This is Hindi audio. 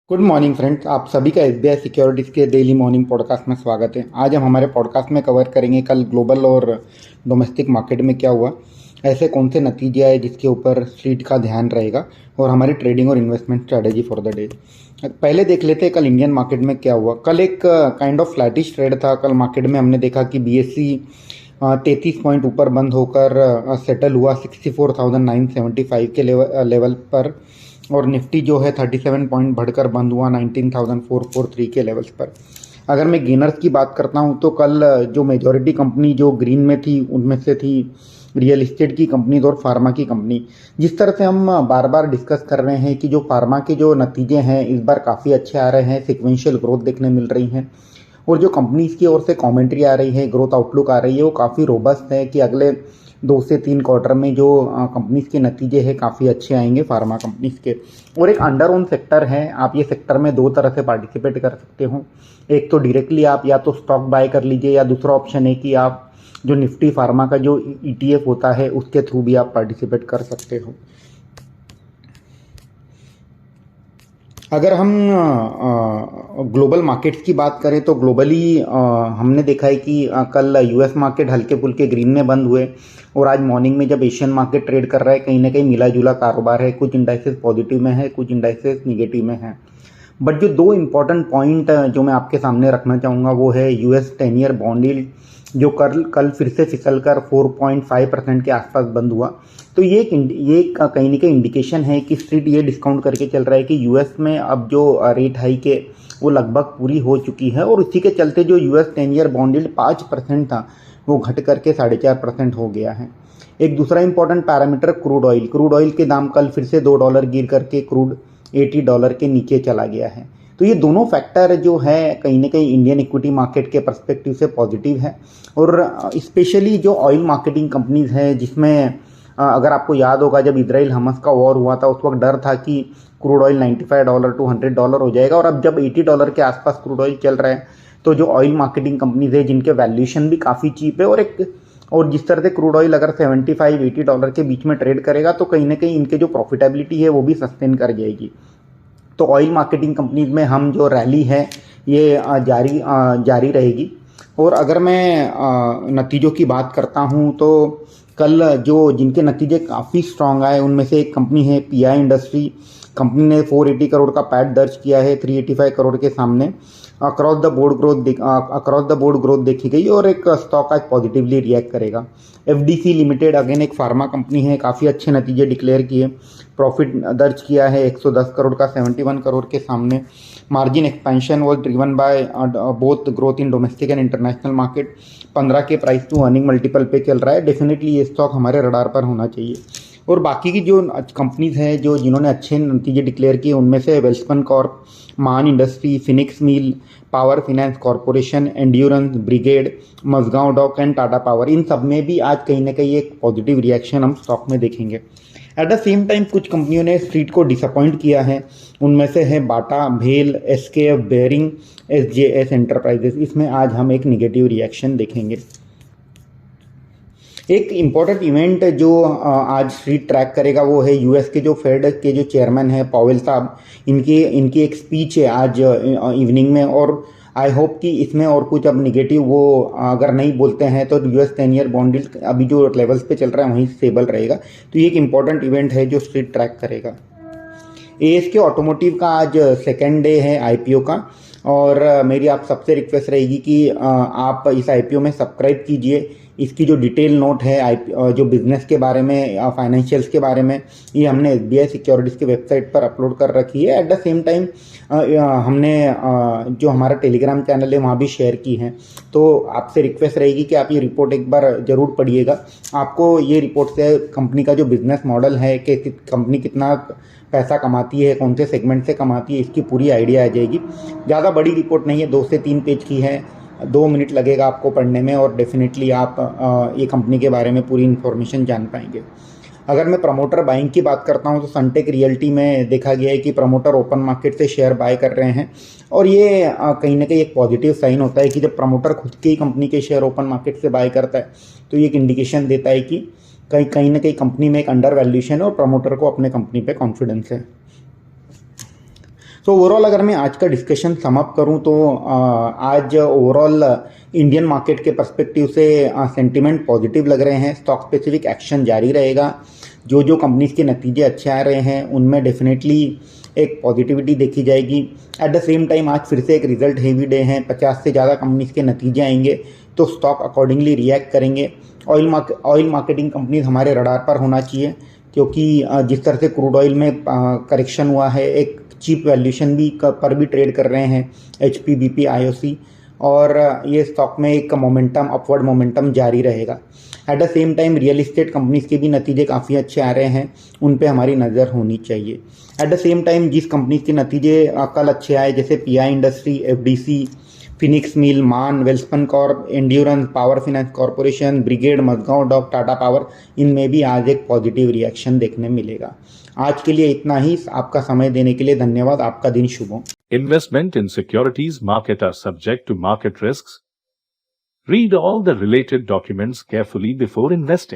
गुड मॉर्निंग फ्रेंड्स, आप सभी का एसबीआई सिक्योरिटीज़ के डेली मॉर्निंग पॉडकास्ट में स्वागत है। आज हम हमारे पॉडकास्ट में कवर करेंगे कल ग्लोबल और डोमेस्टिक मार्केट में क्या हुआ, ऐसे कौन से नतीजे आए जिसके ऊपर स्ट्रीट का ध्यान रहेगा और हमारी ट्रेडिंग और investment strategy for the day. पहले देख लेते हैं कल इंडियन मार्केट में क्या हुआ। कल एक काइंड ऑफ फ्लैटिश ट्रेड था। कल मार्केट में हमने देखा कि बीएससी 33 पॉइंट ऊपर बंद होकर सेटल हुआ 64,975 के लेवल पर, और निफ्टी जो है 37 पॉइंट बढ़कर बंद हुआ 19,443 के लेवल्स पर। अगर मैं गेनर्स की बात करता हूं तो कल जो मेजॉरिटी कंपनी जो ग्रीन में थी उनमें से थी रियल इस्टेट की कंपनीज और फार्मा की कंपनी। जिस तरह से हम बार बार डिस्कस कर रहे हैं कि जो फार्मा के जो नतीजे हैं इस बार काफ़ी अच्छे आ रहे हैं, सिक्वेंशियल ग्रोथ देखने मिल रही हैं, और जो कंपनीज की ओर से कमेंट्री आ रही है, ग्रोथ आउटलुक आ रही है, वो काफ़ी रोबस्ट है कि अगले 2 से 3 क्वार्टर में जो कंपनीज के नतीजे हैं काफ़ी अच्छे आएंगे फार्मा कंपनीज के। और एक अंडर ओन सेक्टर है, आप ये सेक्टर में दो तरह से पार्टिसिपेट कर सकते हो। एक तो डायरेक्टली आप या तो स्टॉक बाय कर लीजिए, या दूसरा ऑप्शन है कि आप जो निफ्टी फार्मा का जो ईटीएफ होता है उसके थ्रू भी आप पार्टिसिपेट कर सकते हो। अगर हम ग्लोबल मार्केट्स की बात करें तो ग्लोबली हमने देखा है कि कल यूएस मार्केट हल्के फुल्के ग्रीन में बंद हुए, और आज मॉर्निंग में जब एशियन मार्केट ट्रेड कर रहा है कहीं ना कहीं मिला जुला कारोबार है। कुछ इंडाइसेस पॉजिटिव में है, कुछ इंडाइसेस निगेटिव में है। बट जो दो इम्पॉर्टेंट पॉइंट जो मैं आपके सामने रखना चाहूँगा वो है यूएस 10 ईयर बॉन्ड यील्ड, जो कल कल फिर से फिसल कर 4.5% के आसपास बंद हुआ। तो ये कहीं ना कहीं इंडिकेशन है कि स्ट्रीट ये डिस्काउंट करके चल रहा है कि यूएस में अब जो रेट हाइक है वो लगभग पूरी हो चुकी है, और इसी के चलते जो यूएस 10 ईयर बॉन्ड यील्ड 5% था वो घट करके 4.5% हो गया है। एक दूसरा इंपॉर्टेंट पैरामीटर क्रूड ऑयल के दाम कल फिर से $2 गिर करके क्रूड $80 के नीचे चला गया है। तो ये दोनों फैक्टर जो है कहीं ना कहीं इंडियन इक्विटी मार्केट के पर्सपेक्टिव से पॉजिटिव है। और स्पेशली जो ऑयल मार्केटिंग कंपनीज हैं, जिसमें अगर आपको याद होगा जब इजराइल हमस का वॉर हुआ था उस वक्त डर था कि क्रूड ऑयल $95 टू $100 हो जाएगा, और अब जब $80 के आसपास क्रूड ऑयल चल रहा है तो जो ऑयल मार्केटिंग कंपनीज है जिनके वैल्यूएशन भी काफ़ी चीप है, और जिस तरह से क्रूड ऑयल अगर $75-80 के बीच में ट्रेड करेगा तो कहीं ना कहीं इनके जो प्रॉफिटेबिलिटी है वो भी सस्टेन कर जाएगी। तो ऑयल मार्केटिंग कंपनीज में हम जो रैली है ये जारी रहेगी। और अगर मैं नतीजों की बात करता हूँ तो कल जो जिनके नतीजे काफ़ी स्ट्रांग आए उनमें से एक कंपनी है पीआई इंडस्ट्री। कंपनी ने 480 करोड़ का पैट दर्ज किया है 385 करोड़ के सामने। अक्रॉस द बोर्ड ग्रोथ देखी गई, और एक स्टॉक आज पॉजिटिवली रिएक्ट करेगा। एफडीसी लिमिटेड अगेन एक फार्मा कंपनी है, काफ़ी अच्छे नतीजे डिक्लेयर किए, प्रॉफिट दर्ज किया है 110 करोड़ का 71 करोड़ के सामने। Margin expansion was driven by both growth in domestic and international market. 15 के प्राइस टू अर्निंग मल्टीपल पे चल रहा है। डेफिनेटली ये स्टॉक हमारे रडार पर होना चाहिए। और बाकी की जो कंपनीज हैं जो जिन्होंने अच्छे नतीजे डिक्लेयर किए उनमें से Welspun corp, Man industry, Phoenix mill, power finance corporation, Endurance, Brigade, Mazagon dock and Tata power, इन सब में भी आज कहीं ना कहीं एक पॉजिटिव रिएक्शन हम स्टॉक में देखेंगे। एट द सेम टाइम कुछ कंपनियों ने स्ट्रीट को डिसअपॉइंट किया है। उनमें से है बाटा, भेल, एसकेएफ बेयरिंग, एसजेएस एंटरप्राइजेस। इसमें आज हम एक निगेटिव रिएक्शन देखेंगे। एक इम्पॉर्टेंट इवेंट जो आज स्ट्रीट ट्रैक करेगा वो है यूएस के जो फेड के जो चेयरमैन है पॉवेल साहब। इनकी एक स्पीच है आज इवनिंग में, और आई होप कि इसमें और कुछ अब निगेटिव वो अगर नहीं बोलते हैं तो यूएस 10 ईयर बॉन्ड यील्ड अभी जो लेवल्स पे चल रहा है वहीं स्टेबल रहेगा। तो ये एक इम्पॉर्टेंट इवेंट है जो स्ट्रीट ट्रैक करेगा। एएसके ऑटोमोटिव का आज सेकेंड डे है आईपीओ का, और मेरी आप सबसे रिक्वेस्ट रहेगी कि आप इस आईपीओ में सब्सक्राइब कीजिए। इसकी जो डिटेल नोट है जो बिजनेस के बारे में, फाइनेंशियल्स के बारे में, ये हमने एसबीआई सिक्योरिटीज़ की वेबसाइट पर अपलोड कर रखी है। एट द सेम टाइम हमने जो हमारा टेलीग्राम चैनल है वहाँ भी शेयर की है। तो आपसे रिक्वेस्ट रहेगी कि आप ये रिपोर्ट एक बार ज़रूर पढ़िएगा। आपको ये रिपोर्ट से कंपनी का जो बिजनेस मॉडल है कि कंपनी कितना पैसा कमाती है, कौन से सेगमेंट से कमाती है, इसकी पूरी आइडिया आ जाएगी। ज़्यादा बड़ी रिपोर्ट नहीं है, 2 से 3 पेज की है, 2 मिनट लगेगा आपको पढ़ने में, और डेफिनेटली आप ये कंपनी के बारे में पूरी इन्फॉर्मेशन जान पाएंगे। अगर मैं प्रमोटर बाइंग की बात करता हूँ तो सनटेक रियल्टी में देखा गया है कि प्रमोटर ओपन मार्केट से शेयर बाय कर रहे हैं, और ये कहीं ना कहीं एक पॉजिटिव साइन होता है कि जब प्रमोटर खुद की कंपनी के शेयर ओपन मार्केट से बाय करता है तो ये एक इंडिकेशन देता है कि कहीं ना कहीं कंपनी में एक अंडर वैल्यूएशन है और प्रमोटर को अपने कंपनी पे कॉन्फिडेंस है। सो ओवरऑल अगर मैं आज का डिस्कशन सम अप करूं तो आज ओवरऑल इंडियन मार्केट के पर्सपेक्टिव से सेंटिमेंट पॉजिटिव लग रहे हैं। स्टॉक स्पेसिफिक एक्शन जारी रहेगा। जो जो कंपनीज के नतीजे अच्छे आ रहे हैं उनमें डेफिनेटली एक पॉजिटिविटी देखी जाएगी। एट द सेम टाइम आज फिर से एक रिजल्ट हेवी डे है, 50 से ज़्यादा कंपनीज के नतीजे आएंगे तो स्टॉक अकॉर्डिंगली रिएक्ट करेंगे। ऑयल मार्केटिंग कंपनीज हमारे रडार पर होना चाहिए, क्योंकि जिस तरह से क्रूड ऑयल में करेक्शन हुआ है, एक चीप वैल्यूशन भी पर भी ट्रेड कर रहे हैं HP, BP, IOC, और ये स्टॉक में एक मोमेंटम, अपवर्ड मोमेंटम जारी रहेगा। Eight the same time real estate companies के भी नतीजे काफ़ी अच्छे आ रहे हैं, उन पे हमारी नज़र होनी चाहिए। एट द सेम टाइम जिस कंपनीज के नतीजे कल अच्छे आए, जैसे PI industry, FDC, Phoenix Mill, मान, Welspun Corp, Endurance, Power Finance Corporation, Brigade, Mazagon Dock, Tata Power, इनमें भी आज एक पॉजिटिव रिएक्शन देखने मिलेगा। आज के लिए इतना ही। आपका समय देने के लिए धन्यवाद। आपका दिन शुभ हो। Investment in securities market are subject to market risks. Read all the related documents carefully before investing.